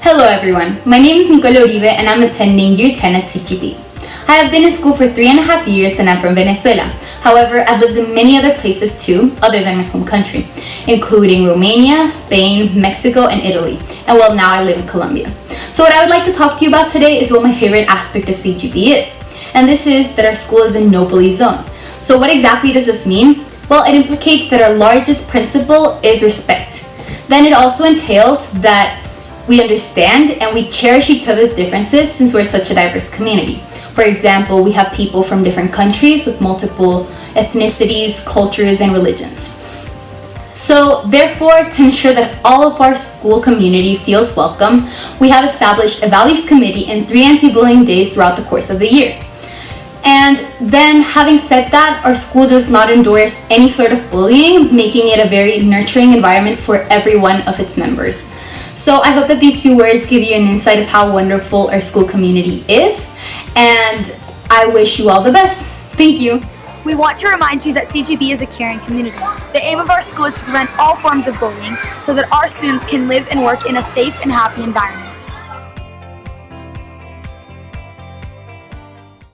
Hello everyone, my name is Nicole Uribe and I'm attending Year 10 at CGP. I have been in school for 3.5 years and I'm from Venezuela. However, I've lived in many other places too, other than my home country, including Romania, Spain, Mexico, and Italy. And well, now I live in Colombia. So what I would like to talk to you about today is what my favorite aspect of CGP is. And this is that our school is a no bully zone. So what exactly does this mean? Well, it implicates that our largest principle is respect. Then it also entails that we understand and we cherish each other's differences since we're such a diverse community. For example, we have people from different countries with multiple ethnicities, cultures, and religions. So therefore, to ensure that all of our school community feels welcome, we have established a values committee and 3 anti-bullying days throughout the course of the year. And then, having said that, our school does not endorse any sort of bullying, making it a very nurturing environment for every one of its members. So I hope that these few words give you an insight of how wonderful our school community is, and I wish you all the best. Thank you. We want to remind you that CGP is a caring community. The aim of our school is to prevent all forms of bullying so that our students can live and work in a safe and happy environment.